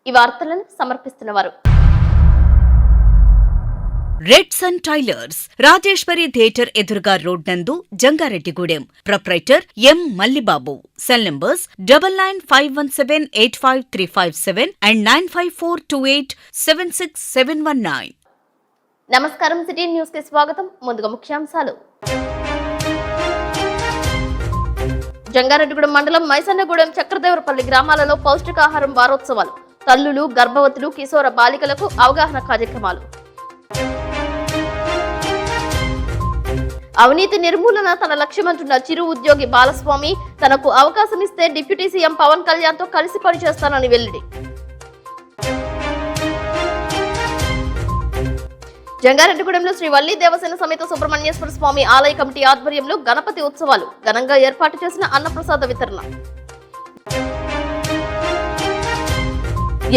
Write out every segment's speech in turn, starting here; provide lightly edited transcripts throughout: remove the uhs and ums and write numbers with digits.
ఈ వార్తలను సమర్పిస్తున్నవారు reds and tailors, Rajeshwari theatre ఎదురుగా రోడ్ నందు, Jangareddygudem. Proprietor M Mallibabu. Cell numbers 9951785357 and 9542876719. నమస్కారం. సిటీ న్యూస్ కి స్వాగతం. ముందుగా ముఖ్యాంశాలు. జంగారెడ్డిగూడెం మండలం మైసన్నగూడెం, చక్రదేవరపల్లి గ్రామాలలో పౌష్టికాహారం వారోత్సవాలు. తల్లులు, గర్భవతులు, కిశోర బాలికలకు అవగాహన కార్యక్రమాలు. అవినీతి నిర్మూలన తన లక్ష్యమంటున్న చిరు ఉద్యోగి బాలస్వామి, తనకు అవకాశం ఇస్తే డిప్యూటీ సీఎం పవన్ కళ్యాణ్ తో కలిసి పనిచేస్తానని వెల్లడి. జంగారెడ్డిగూడెంలో శ్రీ వల్లి దేవసేన సమేత సుబ్రహ్మణ్యేశ్వర స్వామి ఆలయ కమిటీ ఆధ్వర్యంలో గణపతి ఉత్సవాలు. ఘనంగా ఏర్పాటు చేసిన అన్నప్రసాద వితరణ.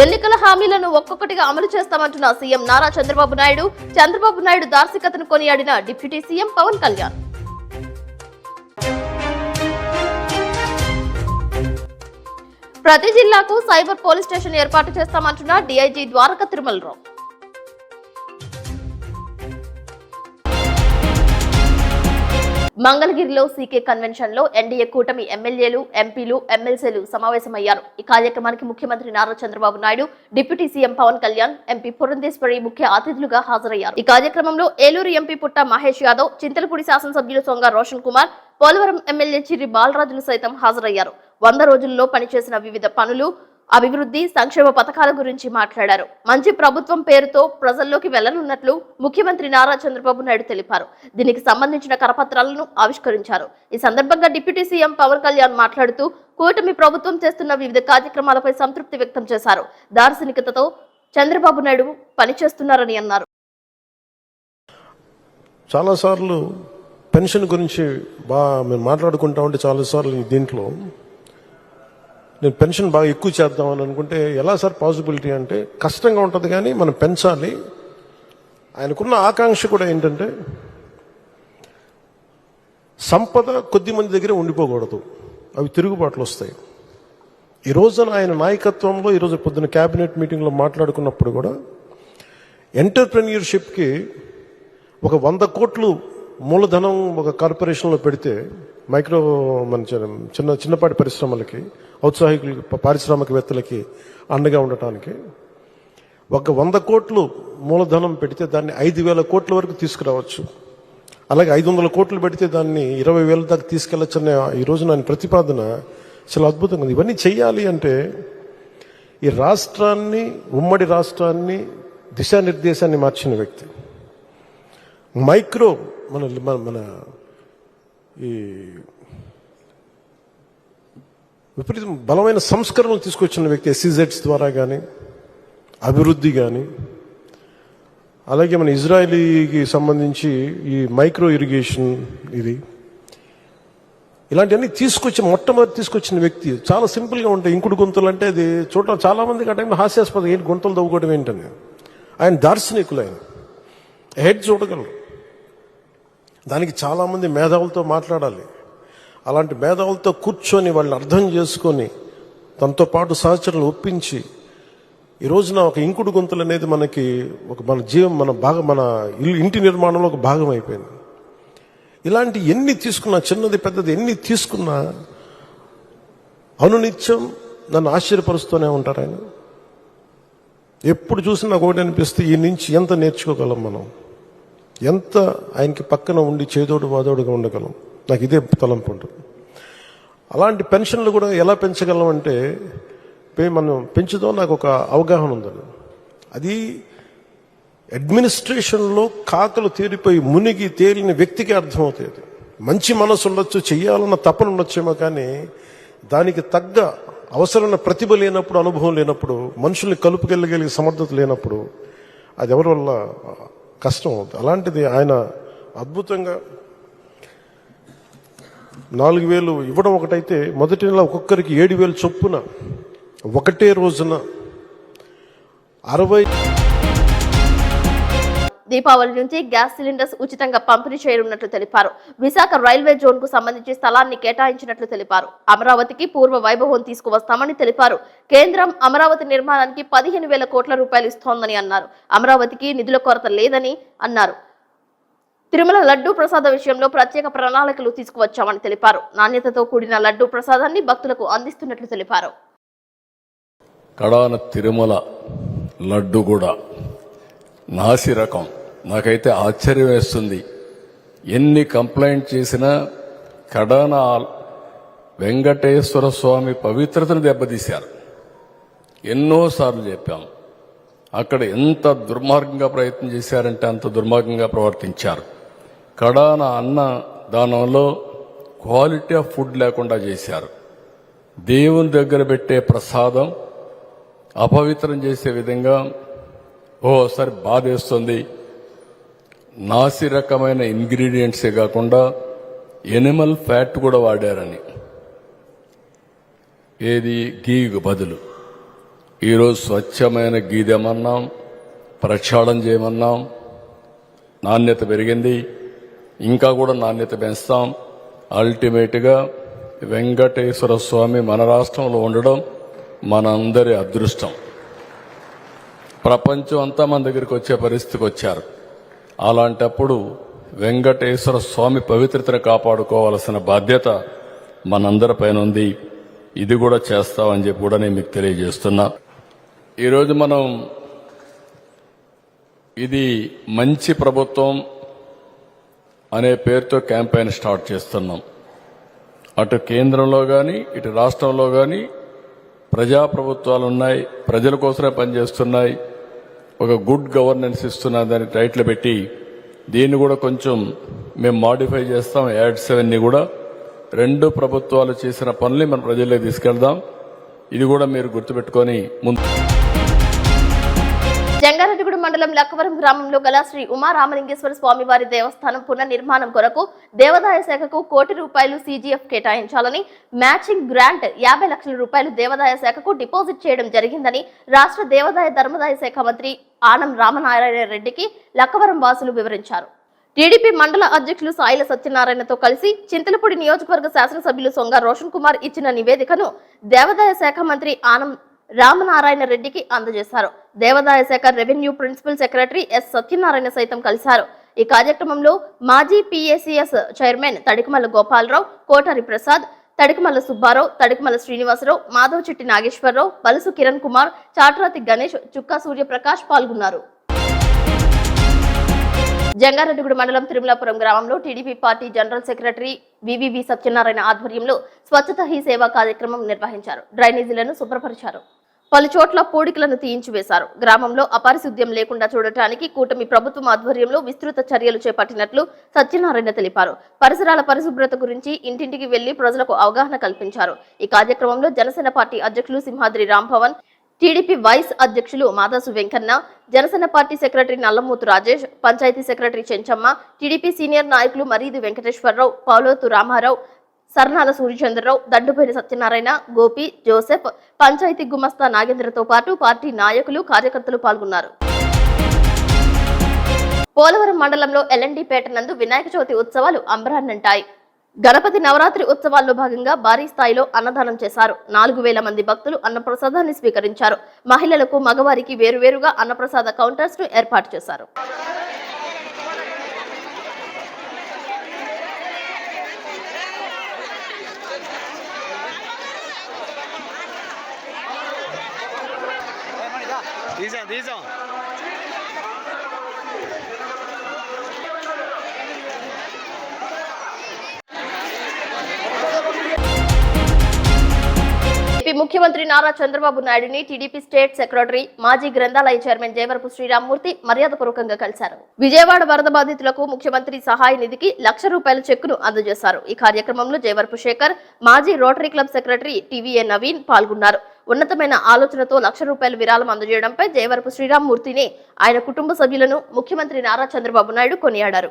ఎన్నికల హామీలను ఒక్కొక్కటిగా అమలు చేస్తామంటున్న సీఎం నారా చంద్రబాబు నాయుడు. చంద్రబాబు నాయుడు దార్శికతను కొనియాడిన డిప్యూటీ సీఎం పవన్ కళ్యాణ్. ప్రతి జిల్లాకు సైబర్ పోలీస్ స్టేషన్ ఏర్పాటు చేస్తామంటున్న డీఐజీ ద్వారకా తిరుమలరావు. మంగళగిరిలో సీకే కన్వెన్షన్ లో ఎన్డీఏ కూటమి ఎమ్మెల్యేలు, ఎంపీలు, ఎమ్మెల్సీలు సమావేశమయ్యారు. ఈ కార్యక్రమానికి ముఖ్యమంత్రి Nara Chandrababu Naidu, deputy CM Pawan Kalyan, MP Purandeswari ముఖ్య అతిథులుగా హాజరయ్యారు. ఈ కార్యక్రమంలో ఏలూరు ఎంపీ పుట్ట మహేష్ యాదవ్, చింతలపూడి శాసనసభ్యులు సొంగ రోషన్ కుమార్, పోలవరం ఎమ్మెల్యే చిర్రి బాలరాజులు సైతం హాజరయ్యారు. 100 రోజుల్లో పనిచేసిన వివిధ పనులు, అభివృద్ధి, సంక్షేమ పథకాల గురించి మాట్లాడారు. మంచి ప్రభుత్వం పేరుతో ప్రజల్లోకి వెళ్లనున్నట్లు ముఖ్యమంత్రి నారా చంద్రబాబు నాయుడు తెలిపారు. దీనికి సంబంధించిన కరపత్రాలను ఆవిష్కరించారు. ఈ సందర్భంగా డిప్యూటీ సీఎం పవన్ కళ్యాణ్ మాట్లాడుతూ కూటమి ప్రభుత్వం చేస్తున్న వివిధ కార్యక్రమాలపై సంతృప్తి వ్యక్తం చేశారు. దార్శనికతతో చంద్రబాబు నాయుడు పనిచేస్తున్నారని అన్నారు. చాలాసార్లు పెన్షన్ గురించి మేము మాట్లాడుకుంటా ఉంటే చాలాసార్లు దీంట్లో నేను పెన్షన్ బాగా ఎక్కువ చేద్దామని అనుకుంటే ఎలా సార్ పాసిబిలిటీ అంటే కష్టంగా ఉంటుంది, కానీ మనం పెంచాలి. ఆయనకున్న ఆకాంక్ష కూడా ఏంటంటే సంపద కొద్ది మంది దగ్గర ఉండిపోకూడదు, అవి తిరుగుబాట్లు వస్తాయి. ఈ రోజున ఆయన నాయకత్వంలో ఈరోజు పొద్దున క్యాబినెట్ మీటింగ్లో మాట్లాడుకున్నప్పుడు కూడా ఎంటర్ప్రెన్యూర్షిప్కి ఒక 100 కోట్లు మూలధనం ఒక కార్పొరేషన్లో పెడితే మైక్రో మన చిన్నపాటి పరిశ్రమలకి, ఔత్సాహికులకి, పారిశ్రామికవేత్తలకి అండగా ఉండటానికి ఒక 100 కోట్లు మూలధనం పెడితే దాన్ని 5,000 కోట్ల వరకు తీసుకురావచ్చు. అలాగే 500 కోట్లు పెడితే దాన్ని 20,000 దాకా తీసుకెళ్లొచ్చన్న ఈ రోజు నా ప్రతిపాదన చాలా అద్భుతంగా ఉంది. ఇవన్నీ చెయ్యాలి అంటే ఈ రాష్ట్రాన్ని, ఉమ్మడి రాష్ట్రాన్ని దిశానిర్దేశాన్ని మార్చిన వ్యక్తి, మైక్రో మన మన ఈ విపరీతం బలమైన సంస్కరణలు తీసుకొచ్చిన వ్యక్తి, SEZs ద్వారా కానీ, అభివృద్ధి కానీ, అలాగే మన ఇజ్రాయలీకి సంబంధించి ఈ మైక్రో ఇరిగేషన్, ఇలాంటివన్నీ మొట్టమొదటి తీసుకొచ్చిన వ్యక్తి. చాలా సింపుల్గా ఉంటాయి. ఇంకుడు గుంతలు అంటే అది చూడటం చాలా మందికి ఆ టైంలో హాస్యాస్పదం, ఏంటి గుంతలు తవ్వుకోవడం ఏంటని. ఆయన దార్శనికులు, ఆయన హెడ్ చూడగలరు. దానికి చాలామంది మేధావులతో మాట్లాడాలి. అలాంటి మేధావులతో కూర్చొని వాళ్ళని అర్థం చేసుకొని తనతో పాటు సహచరులు ఒప్పించి ఈ రోజున ఒక ఇంకుడు గుంతలు అనేది మనకి మన జీవం, మన ఇంటి నిర్మాణంలో ఒక భాగం అయిపోయింది. ఇలాంటి ఎన్ని తీసుకున్నా, చిన్నది పెద్దది ఎన్ని తీసుకున్నా అనునిత్యం నన్ను ఆశ్చర్యపరుస్తూనే ఉంటారు ఆయన. ఎప్పుడు చూసినా నాకు ఒకటి అనిపిస్తే ఈ నుంచి ఎంత నేర్చుకోగలం మనం, ఎంత ఆయనకి పక్కన ఉండి చేదోడు వాదోడుగా ఉండగలం. నాకు ఇదే తలంపు ఉంటుంది. అలాంటి పెన్షన్లు కూడా ఎలా పెంచగలం అంటే మనం పెంచుదాం, నాకు ఒక అవగాహన ఉందని. అది అడ్మినిస్ట్రేషన్లో కాకలు తీరిపోయి మునిగి తేలిన వ్యక్తికి అర్థమవుతుంది. మంచి మనసు ఉండొచ్చు, చెయ్యాలన్న తపన ఉండొచ్చేమో, కానీ దానికి తగ్గ అవసరమైన ప్రతిభ లేనప్పుడు, అనుభవం లేనప్పుడు, మనుషుల్ని కలుపుకెళ్ళగలిగే సమర్థత లేనప్పుడు అది ఎవరి వల్ల కష్టం అవుతుంది. అలాంటిది ఆయన అద్భుతంగా 4,000 ఇవ్వడం ఒకటైతే, మొదటి నెల ఒక్కొక్కరికి 7,000 చొప్పున ఒకటే రోజున 60 దీపావళి నుంచి గ్యాస్ సిలిండర్స్ ఉచితంగా పంపిణీ చేయనున్నట్లు తెలిపారు. విశాఖ రైల్వే జోన్ కు సంబంధించి స్థలాన్ని కేటాయించినట్లు తెలిపారు. అమరావతికి పూర్వ వైభవం తీసుకువస్తామని తెలిపారు. కేంద్రం అమరావతి నిర్మాణానికి 15,000 కోట్ల రూపాయలు ఇస్తోందని అన్నారు. అమరావతికి నిధుల కొరత లేదని అన్నారు. తిరుమల లడ్డూ ప్రసాద విషయంలో ప్రత్యేక ప్రణాళికలు తీసుకువచ్చామని తెలిపారు. నాణ్యతతో కూడిన లడ్డూ ప్రసాదాన్ని భక్తులకు అందిస్తున్నట్లు తెలిపారు. కడాన తిరుమల లడ్డు కూడా నాసి రకం. నాకైతే ఆశ్చర్యం వేస్తుంది. ఎన్ని కంప్లైంట్ చేసినా కడాన వెంకటేశ్వర స్వామి పవిత్రతను దెబ్బతీశారు. ఎన్నోసార్లు చెప్పాం. అక్కడ ఎంత దుర్మార్గంగా ప్రయత్నం చేశారంటే అంత దుర్మార్గంగా ప్రవర్తించారు. కడాన అన్న దానంలో క్వాలిటీ ఆఫ్ ఫుడ్ లేకుండా చేశారు. దేవుని దగ్గర పెట్టే ప్రసాదం అపవిత్రం చేసే విధంగా ఓసారి బాధేస్తుంది. నాసి రకమైన ఇంగ్రీడియంట్సే కాకుండా ఎనిమల్ ఫ్యాట్ కూడా వాడారని. ఏది గీకు బదులు ఈరోజు స్వచ్ఛమైన గీ తెమన్నాం, ప్రక్షాళన చేయమన్నాం. నాణ్యత పెరిగింది, ఇంకా కూడా నాణ్యత పెంచుతాం. అల్టిమేట్గా వెంకటేశ్వర స్వామి మన రాష్ట్రంలో ఉండడం మనందరి అదృష్టం. ప్రపంచం అంతా మన దగ్గరికి వచ్చే పరిస్థితికి వచ్చారు. అలాంటప్పుడు వెంకటేశ్వర స్వామి పవిత్రతను కాపాడుకోవాల్సిన బాధ్యత మనందరిపైన ఉంది. ఇది కూడా చేస్తామని చెప్పి కూడా నేను మీకు తెలియజేస్తున్నా. ఈరోజు మనం ఇది మంచి ప్రభుత్వం అనే పేరుతో క్యాంపెయిన్ స్టార్ట్ చేస్తున్నాం. అటు కేంద్రంలో కానీ ఇటు రాష్ట్రంలో కానీ ప్రజాప్రభుత్వాలు ఉన్నాయి, ప్రజల కోసమే పనిచేస్తున్నాయి. ఒక గుడ్ గవర్నెన్స్ ఇస్తున్న దాన్ని టైటిల్ పెట్టి దీన్ని కూడా కొంచెం మేము మాడిఫై చేస్తాం. యాడ్ 7ని కూడా 2 ప్రభుత్వాలు చేసిన పనులు మన ప్రజల్లోకి తీసుకెళ్దాం. ఇది కూడా మీరు గుర్తుపెట్టుకొని ముందు. జంగారెడ్డిగూడెం మండలం లక్కవరం గ్రామంలో గల శ్రీ ఉమారామలింగేశ్వర స్వామి వారి దేవస్థానం పునర్నిర్మాణం కొరకు దేవాదాయ శాఖకు ₹1 కోటి CGF కేటాయించాలని మ్యాచింగ్ గ్రాంట్ 50 లక్షల రూపాయలు దేవాదాయ శాఖకు డిపాజిట్ చేయడం జరిగిందని రాష్ట్ర దేవాదాయ ధర్మదాయ శాఖ మంత్రి ఆనం రామనారాయణ రెడ్డికి లక్కవరం వాసులు వివరించారు. టీడీపీ మండల అధ్యక్షులు సాయిల సత్యనారాయణతో కలిసి చింతలపూడి నియోజకవర్గ శాసనసభ్యులు సొంగ రోషన్ కుమార్ ఇచ్చిన నివేదికను దేవాదాయ శాఖ మంత్రి ఆనం రామనారాయణ రెడ్డికి అందజేశారు. దేవాదాయ శాఖ revenue principal secretary S Satyanarayana సైతం కలిశారు. ఈ కార్యక్రమంలో మాజీ PACS చైర్మన్ తడికమల్ల గోపాలరావు, కోటారి ప్రసాద్, తడికమల్ల సుబ్బారావు, తడికమల్ల శ్రీనివాసరావు, మాధవచెట్టి నాగేశ్వరరావు, బలుసు కిరణ్ కుమార్, చాట్రాతి గణేష్, చుక్కా సూర్యప్రకాష్ పాల్గొన్నారు. జంగారెడ్డిగూడెం మండలం తిరుమలాపురం గ్రామంలో TDP party general secretary V V V Satyanarayana ఆధ్వర్యంలో స్వచ్ఛత హీ సేవా కార్యక్రమం నిర్వహించారు. డ్రైనేజీలను శుభ్రపరిచారు. పలు చోట్ల పూడికలను తీయించివేశారు. గ్రామంలో అపారిశుద్ధ్యం లేకుండా చూడటానికి కూటమి ప్రభుత్వం ఆధ్వర్యంలో విస్తృత చర్యలు చేపట్టినట్లు సత్యనారాయణ తెలిపారు. పరిసరాల పరిశుభ్రత గురించి ఇంటింటికి వెళ్లి ప్రజలకు అవగాహన కల్పించారు. ఈ కార్యక్రమంలో జనసేన పార్టీ అధ్యక్షులు సింహాద్రి రాంభవన్, టీడీపీ వైస్ అధ్యక్షులు Madasu Venkanna, Janasena party secretary Nallamuthu Rajesh, panchayat secretary Chenchamma, TDP senior నాయకులు మరీది వెంకటేశ్వరరావు, పౌలోతు రామారావు, సర్నాల సూర్యచంద్రరావు, దండుపేని సత్యనారాయణ, గోపి, జోసెఫ్, పంచాయతీ గుమస్తా నాగేంద్రతో పాటు పార్టీ నాయకులు, కార్యకర్తలు పాల్గొన్నారు. పోలవరం మండలంలో ఎల్ఎండి పేట నందు వినాయక చవితి ఉత్సవాలు అంబరాన్నంటాయి. గణపతి నవరాత్రి ఉత్సవాల్లో భాగంగా భారీ స్థాయిలో అన్నదానం చేశారు. 4,000 మంది భక్తులు అన్నప్రసాదాన్ని స్వీకరించారు. మహిళలకు, మగవారికి వేరువేరుగా అన్నప్రసాద కౌంటర్స్ ను ఏర్పాటు చేశారు. ఏపీ ముఖ్యమంత్రి నారా చంద్రబాబు నాయుడుని టీడీపీ స్టేట్ సెక్రటరీ, మాజీ గ్రంథాలయ చైర్మన్ జయవరపు శ్రీరామ్మూర్తి మర్యాదపూర్వకంగా కలిశారు. విజయవాడ వరద బాధితులకు ముఖ్యమంత్రి సహాయ నిధికి ₹1,00,000 చెక్కును అందజేశారు. ఈ కార్యక్రమంలో జయవరపు శేఖర్, మాజీ rotary club secretary TVA Naveen పాల్గొన్నారు. ఉన్నతమైన ఆలోచనతో ₹1,00,000 విరాళం అందజేయడంపై జయవరపు శ్రీరామ్మూర్తిని, ఆయన కుటుంబ సభ్యులను ముఖ్యమంత్రి నారా చంద్రబాబు నాయుడు కొనియాడారు.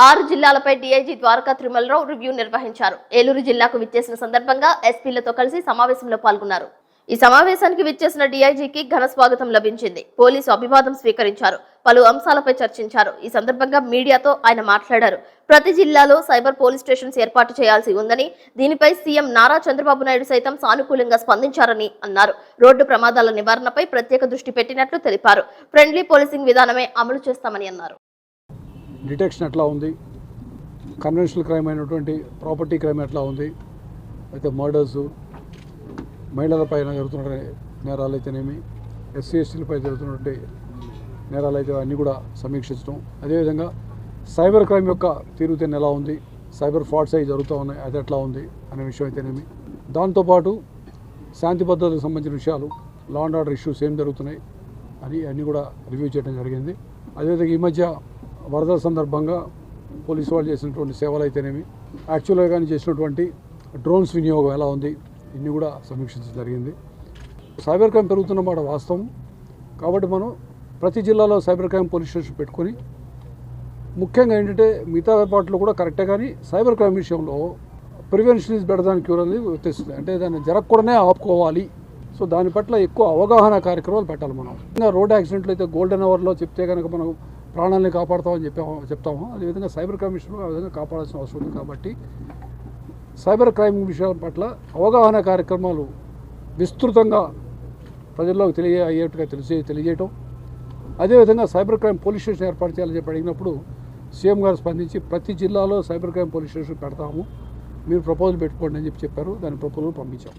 6 జిల్లాలపై డీఐజీ ద్వారకా తిరుమలరావు రివ్యూ నిర్వహించారు. ఏలూరు జిల్లాకు విచ్చేసిన సందర్భంగా ఎస్పీలతో కలిసి సమావేశంలో పాల్గొన్నారు. ఈ సమావేశానికి విచ్చేసిన డీఐజీకి ఘన స్వాగతం లభించింది. పోలీసు అభివాదం స్వీకరించారు. పలు అంశాలపై చర్చించారు. ఈ సందర్భంగా మీడియాతో ఆయన మాట్లాడారు. ప్రతి జిల్లాలో సైబర్ పోలీస్ స్టేషన్స్ ఏర్పాటు చేయాల్సి ఉందని, దీనిపై సీఎం నారా చంద్రబాబు నాయుడు సైతం సానుకూలంగా స్పందించారని అన్నారు. రోడ్డు ప్రమాదాల నివారణపై ప్రత్యేక దృష్టి పెట్టినట్లు తెలిపారు. ఫ్రెండ్లీ పోలీసింగ్ విధానమే అమలు చేస్తామని అన్నారు. డిటెక్షన్ ఎట్లా ఉంది, కన్వెన్షనల్ క్రైమ్ అయినటువంటి ప్రాపర్టీ క్రైమ్ ఎట్లా ఉంది, అయితే మర్డర్స్, మహిళల పైన జరుగుతున్న నేరాలు అయితేనేమి, ఎస్సీ ఎస్టీలపై జరుగుతున్నటువంటి నేరాలు అయితే అన్నీ కూడా సమీక్షించడం, అదేవిధంగా సైబర్ క్రైమ్ యొక్క తీరుతెన్ను ఎలా ఉంది, సైబర్ ఫ్రాడ్స్ అవి జరుగుతూ ఉన్నాయి అది ఎట్లా ఉంది అనే విషయం అయితేనేమి, దాంతోపాటు శాంతి భద్రతలకు సంబంధించిన విషయాలు, లా అండ్ ఆర్డర్ ఇష్యూస్ ఏం జరుగుతున్నాయి అని అన్నీ కూడా రివ్యూ చేయడం జరిగింది. అదేవిధంగా ఈ మధ్య వరదల సందర్భంగా పోలీసు వాళ్ళు చేసినటువంటి సేవలు అయితేనేమి, యాక్చువల్గా కానీ చేసినటువంటి డ్రోన్స్ వినియోగం ఎలా ఉంది ఇన్ని కూడా సమీక్షించడం జరిగింది. సైబర్ క్రైమ్ పెరుగుతున్నమాట వాస్తవం కాబట్టి మనం ప్రతి జిల్లాలో సైబర్ క్రైమ్ పోలీస్ స్టేషన్ పెట్టుకొని, ముఖ్యంగా ఏంటంటే మిగతా ఏర్పాట్లు కూడా కరెక్టే కానీ సైబర్ క్రైమ్ విషయంలో prevention is better than cure అనేది తెస్తుంది. అంటే దాన్ని జరగకూడనే ఆపుకోవాలి. సో దాని పట్ల ఎక్కువ అవగాహన కార్యక్రమాలు పెట్టాలి. మనం ఇంకా రోడ్ యాక్సిడెంట్లు అయితే గోల్డెన్ అవర్లో చెప్తే కనుక మనం ప్రాణాలని కాపాడుతామని చెప్తాము. అదేవిధంగా సైబర్ క్రైమ్ విషయంలో ఆ విధంగా కాపాడాల్సిన అవసరం ఉంది. కాబట్టి సైబర్ క్రైమ్ విషయాల పట్ల అవగాహన కార్యక్రమాలు విస్తృతంగా ప్రజల్లోకి అయ్యేట్టుగా తెలియజేయటం, అదేవిధంగా సైబర్ క్రైమ్ పోలీస్ స్టేషన్ ఏర్పాటు చేయాలని చెప్పి అడిగినప్పుడు సీఎం గారు స్పందించి ప్రతి జిల్లాలో సైబర్ క్రైమ్ పోలీస్ స్టేషన్ పెడతాము, మీరు ప్రపోజల్ పెట్టుకోండి అని చెప్పారు. దాని ప్రపోజల్ పంపించాం.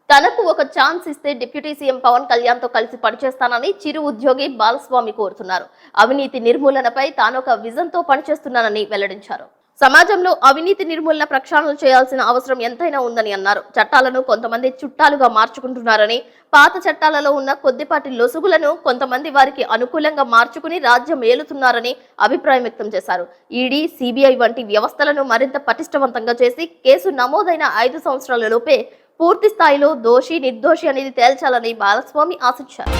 తనకు ఒక ఛాన్స్ ఇస్తే డిప్యూటీ సీఎం పవన్ కళ్యాణ్ తో కలిసి పనిచేస్తానని చిరు ఉద్యోగి బాలస్వామి కోరుతున్నారు. అవినీతి నిర్మూలనపై తానొక విజన్ తో పనిచేస్తున్నానని వెల్లడించారు. సమాజంలో అవినీతి నిర్మూలన ప్రక్షాళన చేయాల్సిన అవసరం ఎంతైనా ఉందని అన్నారు. చట్టాలను కొంతమంది చుట్టాలుగా మార్చుకుంటున్నారని, పాత చట్టాలలో ఉన్న కొద్దిపాటి లొసుగులను కొంతమంది వారికి అనుకూలంగా మార్చుకుని రాజ్యం ఏలుతున్నారని అభిప్రాయం వ్యక్తం చేశారు. ఈడీ, సిబిఐ వంటి వ్యవస్థలను మరింత పటిష్టవంతంగా చేసి కేసు నమోదైన 5 సంవత్సరాలలోపే పూర్తి స్థాయిలో దోషి నిర్దోషి అనేది తేల్చాలని బాలస్వామి ఆశించారు.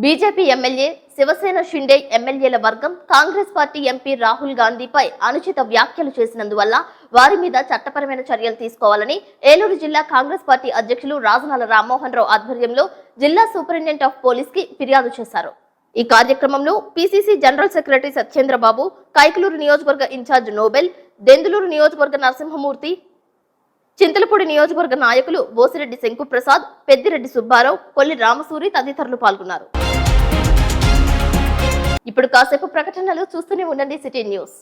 బీజేపీ ఎమ్మెల్యే, శివసేన షిండే ఎమ్మెల్యేల వర్గం కాంగ్రెస్ పార్టీ ఎంపీ రాహుల్ గాంధీపై అనుచిత వ్యాఖ్యలు చేసినందువల్ల వారి మీద చట్టపరమైన చర్యలు తీసుకోవాలని ఏలూరు జిల్లా కాంగ్రెస్ పార్టీ అధ్యక్షులు రాజనాల రామ్మోహన్ రావు ఆధ్వర్యంలో జిల్లా సూపరింటెండెంట్ ఆఫ్ పోలీస్ కి ఫిర్యాదు చేశారు. ఈ కార్యక్రమంలో PCC general secretary Satyendrababu, Kaikaluru నియోజకవర్గ ఇన్ఛార్జ్ నోబెల్, దెందులూరు నియోజకవర్గ నరసింహమూర్తి, చింతలపూడి నియోజకవర్గ నాయకులు బోసిరెడ్డి శంకుప్రసాద్, పెద్దిరెడ్డి సుబ్బారావు, కొల్లి రామసూరి తదితరులు పాల్గొన్నారు. ఇప్పుడు కాసేపు ప్రకటనలు చూస్తూనే ఉండండి సిటీ న్యూస్.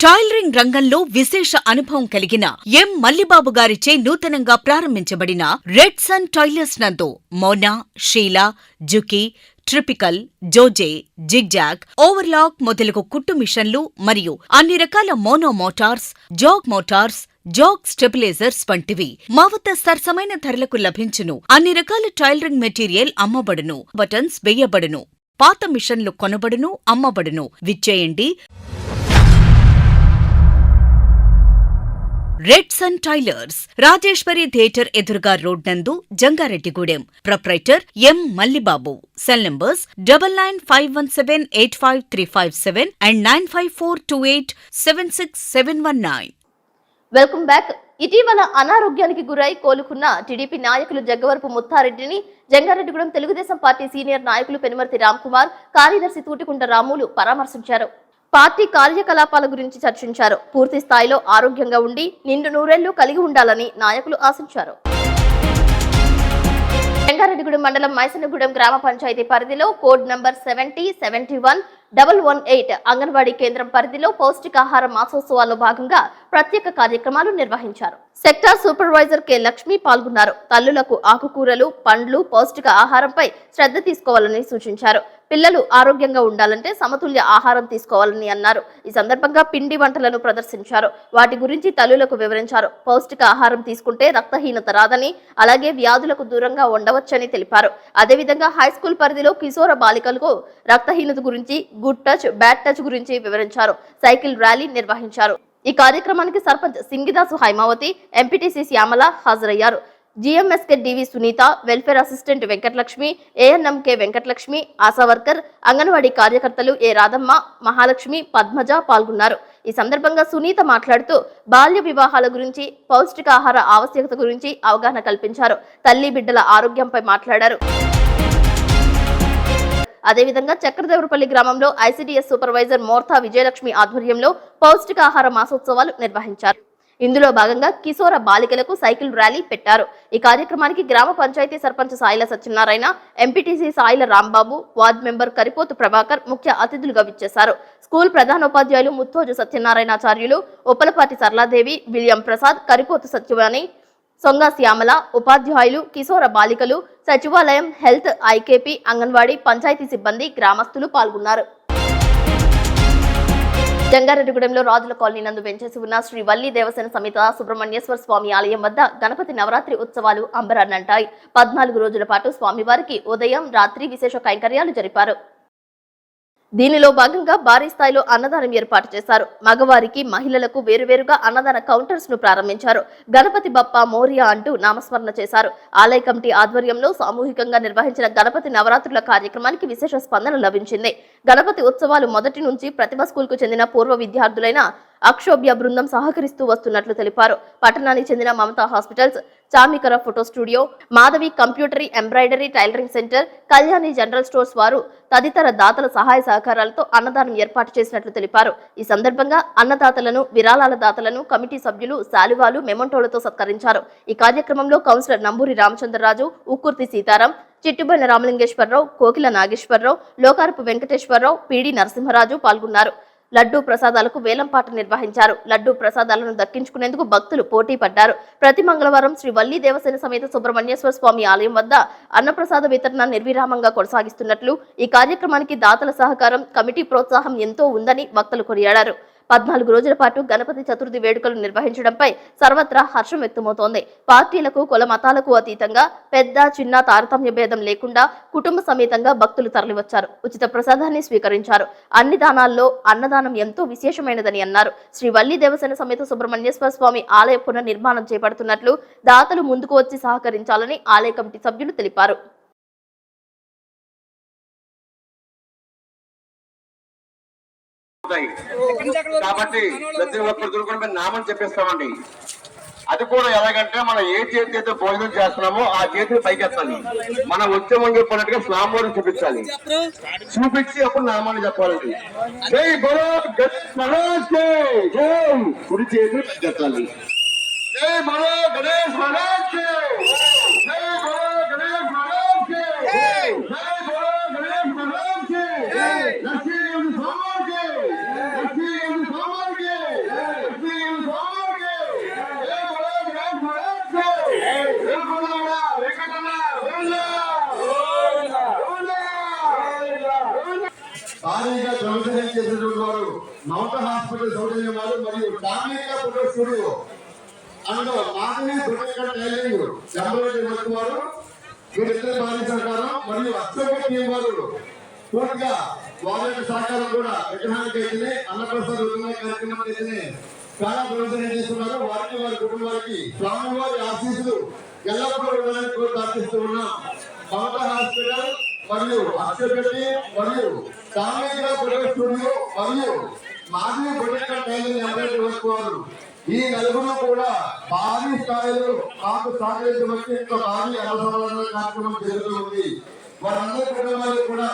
టైలరింగ్ రంగంలో విశేష అనుభవం కలిగిన ఎం మల్లిబాబు గారిచే నూతనంగా ప్రారంభించబడిన రెడ్ సన్ టైలర్స్ నందు మోనా, షీలా, జుకీ, ట్రిపికల్, జోజే, జిగ్జాగ్, ఓవర్లాక్ మొదలగు కుట్టు మిషన్లు మరియు అన్ని రకాల mono motors, Jack motors, Jack stabilisers వంటివి మా వద్ద సరసమైన ధరలకు లభించును. అన్ని రకాల టైలరింగ్ మెటీరియల్ అమ్మబడును. బటన్స్ వేయబడును. పాత మిషన్లు కొనబడును, అమ్మబడును. విచ్చేయండి. Red sun tailors, Rajeshwari theatre ఎదురుగా రోడ్ నందు, Jangareddygudem. Proprietor M Mallibabu. Cell numbers 9951785357 and 9542876719. Welcome back. ఇటీవల అనారోగ్యానికి గురై కోలుకున్న టీడీపీ నాయకులు జగ్గవరపు ముత్తారెడ్డిని జంగారెడ్డిగూడెం తెలుగుదేశం పార్టీ సీనియర్ నాయకులు పెనుమర్తి రామ్కుమార్, కార్యదర్శి తూటికుంట రాములు పరామర్శించారు. పార్టీ కార్యకలాపాల గురించి చర్చించారు. పూర్తి స్థాయిలో ఆరోగ్యంగా ఉండి నిండు నూరేళ్లు కలిగి ఉండాలని నాయకులు ఆశించారు. జంగారెడ్డిగూడెం మండలం మైసనగూడెం గ్రామ పంచాయతీ పరిధిలో కోడ్ నంబర్ 70711118 అంగన్వాడీ కేంద్రం పరిధిలో పౌష్టికాహార మాసోత్సవాల్లో భాగంగా ప్రత్యేక కార్యక్రమాలు నిర్వహించారు. సెక్టార్ సూపర్వైజర్ కె లక్ష్మి పాల్గొన్నారు. తల్లులకు ఆకుకూరలు, పండ్లు, పౌష్టిక ఆహారంపై శ్రద్ధ తీసుకోవాలని సూచించారు. పిల్లలు ఆరోగ్యంగా ఉండాలంటే సమతుల్య ఆహారం తీసుకోవాలని అన్నారు. ఈ సందర్భంగా పిండి వంటలను ప్రదర్శించారు. వాటి గురించి తల్లులకు వివరించారు. పౌష్టిక ఆహారం తీసుకుంటే రక్తహీనత రాదని, అలాగే వ్యాధులకు దూరంగా ఉండవచ్చని తెలిపారు. అదేవిధంగా హైస్కూల్ పరిధిలో కిశోర బాలికలకు రక్తహీనత గురించి, గుడ్ టచ్, బ్యాడ్ టచ్ గురించి వివరించారు. సైకిల్ ర్యాలీ నిర్వహించారు. ఈ కార్యక్రమానికి సర్పంచ్ సింగిదాసు హైమావతి, ఎంపీటీసీ శ్యామల హాజరయ్యారు. GMSK DV Sunitha, welfare assistant Venkatalakshmi, ANM K Venkatalakshmi, ASHA worker, anganwadi కార్యకర్తలు ఏ రాధమ్మ, మహాలక్ష్మి, పద్మజ పాల్గొన్నారు. ఈ సందర్భంగా సునీత మాట్లాడుతూ బాల్య వివాహాల గురించి, పౌష్టికాహార ఆవశ్యకత గురించి అవగాహన కల్పించారు. తల్లి బిడ్డల ఆరోగ్యంపై మాట్లాడారు. అదేవిధంగా చక్రదేవరపల్లి గ్రామంలో ఐసిడిఎస్ సూపర్వైజర్ మోర్తా విజయలక్ష్మి ఆధ్వర్యంలో పౌష్టికాహార మాసోత్సవాలు నిర్వహించారు. ఇందులో భాగంగా కిశోర బాలికలకు సైకిల్ ర్యాలీ పెట్టారు. ఈ కార్యక్రమానికి గ్రామ panchayat sarpanch Sayila Satyanarayana, MPTC Sayila Rambabu, ward member Karipothu Prabhakar ముఖ్య అతిథులుగా విచ్చేశారు. స్కూల్ ప్రధానోపాధ్యాయులు ముత్తోజు సత్యనారాయణాచార్యులు, ఉప్పలపాటి సరళాదేవి, విలియం ప్రసాద్, కరిపోతు సత్యవాణి, సొంగ శ్యామల, ఉపాధ్యాయులు, కిశోర బాలికలు, సచివాలయం, హెల్త్, ఐకేపీ, అంగన్వాడీ, పంచాయతీ సిబ్బంది, గ్రామస్తులు పాల్గొన్నారు. జంగారెడ్డిగూడెంలో రాజుల కాలనీ నందు వెంచేసి ఉన్న శ్రీ వల్లి దేవసేన సమేత సుబ్రహ్మణ్యేశ్వర స్వామి ఆలయం వద్ద గణపతి నవరాత్రి ఉత్సవాలు అంబరాన్నంటాయి. 14 రోజుల పాటు స్వామివారికి ఉదయం, రాత్రి విశేష కైంకర్యాలు జరిపారు. దీనిలో భాగంగా భారీ స్థాయిలో అన్నదానం ఏర్పాటు చేశారు. మగవారికి, మహిళలకు వేరువేరుగా అన్నదాన కౌంటర్స్ ను ప్రారంభించారు. గణపతి బప్ప మోరియా అంటూ నామస్మరణ చేశారు. ఆలయ కమిటీ ఆధ్వర్యంలో సామూహికంగా నిర్వహించిన గణపతి నవరాత్రుల కార్యక్రమానికి విశేష స్పందన లభించింది. గణపతి ఉత్సవాలు మొదటి నుంచి ప్రతిభ స్కూల్ కు చెందిన పూర్వ విద్యార్థులైన అక్షోభ్య బృందం సహకరిస్తూ వస్తున్నట్లు తెలిపారు. పట్టణానికి చెందిన Mamata hospitals, Chamikara photo studio, Madhavi computer embroidery tailoring centre, Kalyani general stores వారు తదితర దాతల సహాయ సహకారాలతో అన్నదానం ఏర్పాటు చేసినట్లు తెలిపారు. ఈ సందర్భంగా అన్నదాతలను, విరాళాల దాతలను కమిటీ సభ్యులు శాలువాలు, మెమంటోలతో సత్కరించారు. ఈ కార్యక్రమంలో కౌన్సిలర్ నంబూరి రామచంద్రరాజు, ఉక్కుర్తి సీతారాం, చిట్టుబైన రామలింగేశ్వరరావు, కోకిల నాగేశ్వరరావు, లోకారపు వెంకటేశ్వరరావు, పిడి నరసింహరాజు పాల్గొన్నారు. లడ్డూ ప్రసాదాలకు వేలంపాట నిర్వహించారు. లడ్డూ ప్రసాదాలను దక్కించుకునేందుకు భక్తులు పోటీ పడ్డారు. ప్రతి మంగళవారం శ్రీ వల్లి దేవసేన సమేత సుబ్రహ్మణ్యేశ్వర స్వామి ఆలయం వద్ద అన్నప్రసాద వితరణ నిర్విరామంగా కొనసాగిస్తున్నట్లు, ఈ కార్యక్రమానికి దాతల సహకారం, కమిటీ ప్రోత్సాహం ఎంతో ఉందని భక్తులు కొనియాడారు. 14 రోజుల పాటు గణపతి చతుర్థి వేడుకలు నిర్వహించడంపై సర్వత్రా హర్షం వ్యక్తమవుతోంది. పార్టీలకు, కుల మతాలకు అతీతంగా పెద్ద చిన్న తారతమ్య భేదం లేకుండా కుటుంబ సమేతంగా భక్తులు తరలివచ్చారు. ఉచిత ప్రసాదాన్ని స్వీకరించారు. అన్ని దానాల్లో అన్నదానం ఎంతో విశేషమైనదని అన్నారు. శ్రీ వల్లి దేవసేన సమేత సుబ్రహ్మణ్యేశ్వర స్వామి ఆలయ పునర్నిర్మాణం చేపడుతున్నట్లు దాతలు ముందుకు వచ్చి సహకరించాలని ఆలయ కమిటీ సభ్యులు తెలిపారు. కాబట్టి ప్రతి ఒక్కరు కూడా నామం చెప్పేస్తామండి. అది కూడా ఎలాగంటే మనం ఏ చేతి అయితే భోజనం చేస్తున్నామో ఆ చేతిని పైకెత్తాలి. మనం వచ్చే ముందు చెప్పినట్టుగా స్వామివారిని చూపించాలి. చూపించి అప్పుడు నామాన్ని చెప్పాలండి. జై బలో మహారాజ్ జై, జై కుడి చేతిని పైకెత్తాలి. జై బలో గణేష్ మహారాజ్ జై, జై బలో గణేష్ మహారాజ్ జై, జై బలో గణేష్ మహారాజ్ జై, లక్ష్మీ భారీగా ప్రదర్శన చేసినటువంటి వారు మమతా హాస్పిటల్ సౌజన్యం వారు మరియు Chamika photo studio and Madhavi boutique tailoring embroidery work వారు వీరిద్దరి భారీ సహకారం మరియు అక్షోభ టీం వారు పూర్తిగా వారి యొక్క సహకారం కూడా విగ్రహానికి అయితేనే, అన్నప్రసాద కార్యక్రమానికి అయితేనే చాలా ప్రదర్శన చేస్తున్నారు. వారికి, వారి కుటుంబానికి స్వామివారి ఆశీస్సులు ఎల్లప్పుడూ ఉండడానికి ప్రార్థిస్తూ ఉన్నాం. మమతా హాస్పిటల్ మరియు అక్షయపెట్టి మరియు సామూహిక ఫోటో స్టూడియో మరియు Madhavi boutique tailoring embroidery work వారు ఈ నలుగురు కూడా భారీ స్థాయిలో మాకు సహకరించబట్టి ఇంకా భారీ అవసరాల కార్యక్రమం జరుగుతుంది. వారందరి కుటుంబాలు కూడా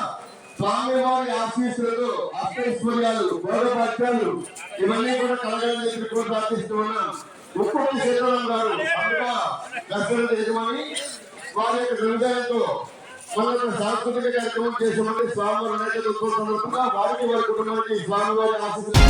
స్వామివారి ఆశీస్సులతో అష్టైశ్వర్యాలు, గౌరవపత్యాలు ఇవన్నీ కూడా కలగాలని చెప్పి ప్రార్థిస్తూ ఉన్నాం. ఉక్కుర్తి సీతారాం గారు అందుగా రెస్టారెంట్ యజమాని వారి యొక్క నిర్ణయంతో మన సాంస్కృతిక కార్యక్రమం చేసామంటే స్వామివారి అనేక వారికి, వారి కుటుంబానికి స్వామివారి ఆశీస్సులు.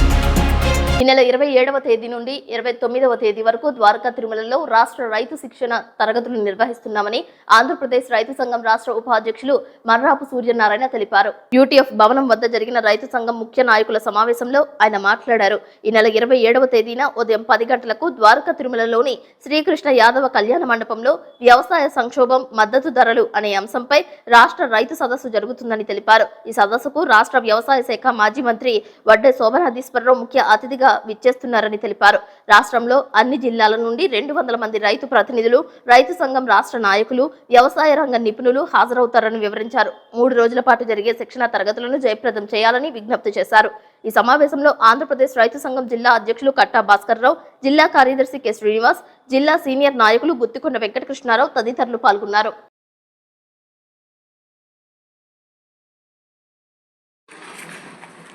ఈ నెల 27వ తేదీ నుండి 29వ తేదీ వరకు ద్వారకా తిరుమలలో రాష్ట్ర రైతు శిక్షణ తరగతులు నిర్వహిస్తున్నామని ఆంధ్రప్రదేశ్ రైతు సంఘం రాష్ట్ర ఉపాధ్యక్షులు మర్రాపు సూర్యనారాయణ తెలిపారు. యూటీఎఫ్ భవనం వద్ద జరిగిన రైతు సంఘం ముఖ్య నాయకుల సమావేశంలో ఆయన మాట్లాడారు. ఈ నెల 27వ తేదీన ఉదయం 10 గంటలకు ద్వారకా తిరుమలలోని శ్రీకృష్ణ యాదవ కళ్యాణ మండపంలో వ్యవసాయ సంక్షోభం, మద్దతు ధరలు అనే అంశంపై రాష్ట్ర రైతు సదస్సు జరుగుతుందని తెలిపారు. ఈ సదస్సుకు రాష్ట్ర వ్యవసాయ శాఖ మాజీ మంత్రి వడ్డే శోభనాధీశ్వరరావు ముఖ్య అతిథిగా విచ్చేస్తున్నారని తెలిపారు. రాష్ట్రంలో అన్ని జిల్లాల నుండి 200 మంది రైతు ప్రతినిధులు, రైతు సంఘం రాష్ట్ర నాయకులు, వ్యవసాయ రంగ నిపుణులు హాజరవుతారని వివరించారు. 3 రోజుల పాటు జరిగే శిక్షణ తరగతులను జయప్రదం చేయాలని విజ్ఞప్తి చేశారు. ఈ సమావేశంలో ఆంధ్రప్రదేశ్ రైతు సంఘం జిల్లా అధ్యక్షులు కట్టా భాస్కర్రావు, జిల్లా కార్యదర్శి కె శ్రీనివాస్, జిల్లా సీనియర్ నాయకులు గుత్తికొండ వెంకటకృష్ణారావు తదితరులు పాల్గొన్నారు.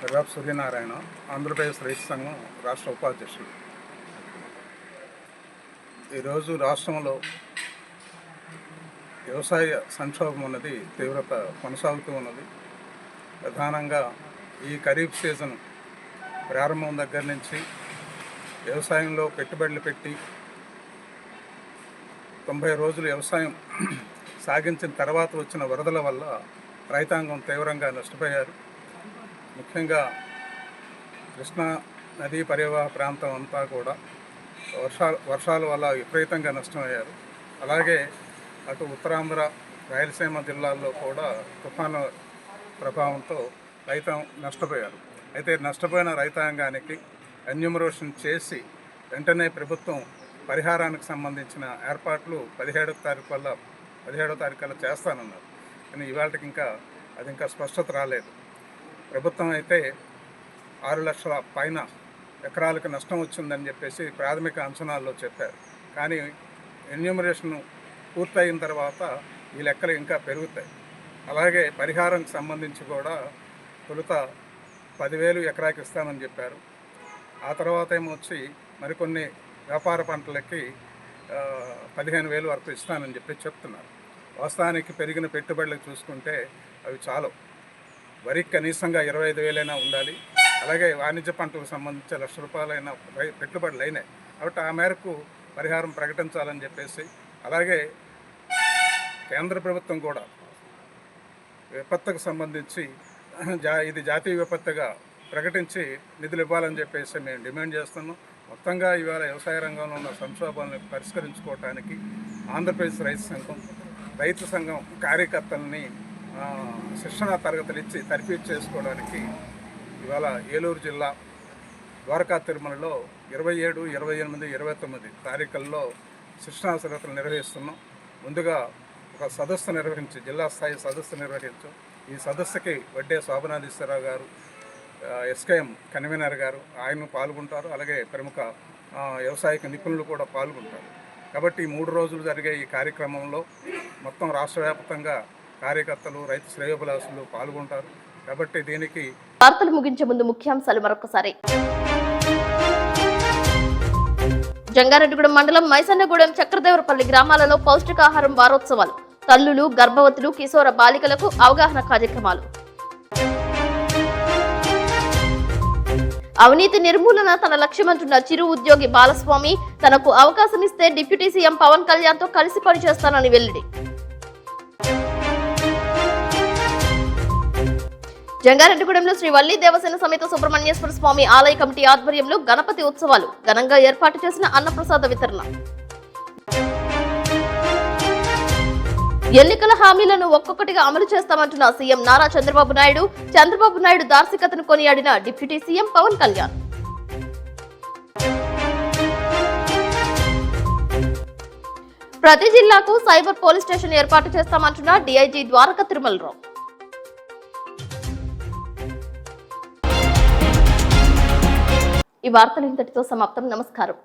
ఎర్రాప్ సూర్యనారాయణ, ఆంధ్రప్రదేశ్ రైతు సంఘం రాష్ట్ర ఉపాధ్యక్షులు. ఈరోజు రాష్ట్రంలో వ్యవసాయ సంక్షోభం ఉన్నది తీవ్రత కొనసాగుతూ ఉన్నది. ప్రధానంగా ఈ ఖరీఫ్ సీజన్ ప్రారంభం దగ్గర నుంచి వ్యవసాయంలో పెట్టుబడులు పెట్టి 90 రోజులు వ్యవసాయం సాగించిన తర్వాత వచ్చిన వరదల వల్ల రైతాంగం తీవ్రంగా నష్టపోయారు. ముఖ్యంగా కృష్ణా నదీ పరివాహ ప్రాంతం అంతా కూడా వర్షాల వల్ల విపరీతంగా నష్టమయ్యారు. అలాగే అటు ఉత్తరాంధ్ర, రాయలసీమ జిల్లాల్లో కూడా తుఫాను ప్రభావంతో నష్టపోయారు. అయితే నష్టపోయిన రైతాంగానికి ఎన్యూమరేషన్ చేసి వెంటనే ప్రభుత్వం పరిహారానికి సంబంధించిన ఏర్పాట్లు 17వ తారీఖు కల్లా చేస్తానన్నారు. కానీ ఇవాళకి ఇంకా స్పష్టత రాలేదు. ప్రభుత్వం అయితే 6 లక్షల పైన ఎకరాలకు నష్టం వచ్చిందని చెప్పేసి ప్రాథమిక అంచనాల్లో చెప్పారు. కానీ ఎన్యూమరేషన్ పూర్తయిన తర్వాత ఈ లెక్కలు ఇంకా పెరుగుతాయి. అలాగే పరిహారంకి సంబంధించి కూడా తొలుత 10,000 ఎకరాకి ఇస్తామని చెప్పారు. ఆ తర్వాత వచ్చి మరికొన్ని వ్యాపార పంటలకి 15,000 వరకు ఇస్తానని చెప్తున్నారు. వాస్తవానికి పెరిగిన పెట్టుబడులకు చూసుకుంటే అవి చాలు. వరికి కనీసంగా 25,000 ఉండాలి. అలాగే వాణిజ్య పంటలకు సంబంధించి ₹1,00,000 పెట్టుబడులు అయినాయి. కాబట్టి ఆ మేరకు పరిహారం ప్రకటించాలని చెప్పేసి, అలాగే కేంద్ర ప్రభుత్వం కూడా విపత్తుకు సంబంధించి ఇది జాతీయ విపత్తుగా ప్రకటించి నిధులు ఇవ్వాలని చెప్పేసి మేము డిమాండ్ చేస్తున్నాం. మొత్తంగా ఇవాళ వ్యవసాయ రంగంలో ఉన్న సంక్షోభాలను పరిష్కరించుకోవడానికి ఆంధ్రప్రదేశ్ రైతు సంఘం కార్యకర్తలని శిక్షణా తరగతులు ఇచ్చి తర్ఫీదు చేసుకోవడానికి ఇవాళ ఏలూరు జిల్లా ద్వారకా తిరుమలలో 27, 28, 29 తారీఖుల్లో శిక్షణా తరగతులు నిర్వహిస్తున్నాం. ముందుగా ఒక సదస్సు నిర్వహించి, జిల్లా స్థాయి సదస్సు నిర్వహించాం. ఈ సదస్సుకి వడ్డే శోభనాధీశ్వరరావు గారు, ఎస్కేఎం కన్వీనర్ గారు ఆయన పాల్గొంటారు. అలాగే ప్రముఖ వ్యవసాయక నిపుణులు కూడా పాల్గొంటారు. కాబట్టి 3 రోజులు జరిగే ఈ కార్యక్రమంలో మొత్తం రాష్ట్ర వ్యాప్తంగా కార్యకర్తలు, రైతు శ్రేయోభిలాషులు పాల్గొంటారు. కాబట్టి దీనికి వార్తలు ముగించే ముందు ముఖ్యాంశాలు మరొకసారి. జంగారెడ్డిగూడెం మండలం మైసన్నగూడెం, చక్రదేవరపల్లి గ్రామాలలో పౌష్టికాహారం వారోత్సవాలు. తల్లులు, గర్భవతులు, కిశోర బాలికలకు అవగాహన కార్యక్రమాలు. అవినీతి నిర్మూలన తన లక్ష్యమంటున్న చిరు ఉద్యోగి బాలస్వామి, తనకు అవకాశం ఇస్తే డిప్యూటీ సీఎం పవన్ కళ్యాణ్ తో కలిసి పనిచేస్తానని వెల్లడి. జంగారెడ్డిగూడెంలో శ్రీ వల్లి దేవసేన సమేత సుబ్రహ్మణ్యేశ్వర స్వామి ఆలయ కమిటీ ఆధ్వర్యంలో గణపతి ఉత్సవాలు. ఘనంగా ఏర్పాటు చేసిన అన్నప్రసాద వితరణ. ఎన్నికల హామీలను ఒక్కొక్కటిగా అమలు చేస్తామంటున్న సీఎం నారా చంద్రబాబు నాయుడు. చంద్రబాబు నాయుడు దార్శికతను కొనియాడిన డిప్యూటీ సీఎం పవన్ కళ్యాణ్. ప్రతి జిల్లాకు సైబర్ పోలీస్ స్టేషన్ ఏర్పాటు చేస్తామంటున్న డీఐజీ ద్వారకా తిరుమలరావు. ఈ వార్తలు ఇంతటితో సమాప్తం. నమస్కారం.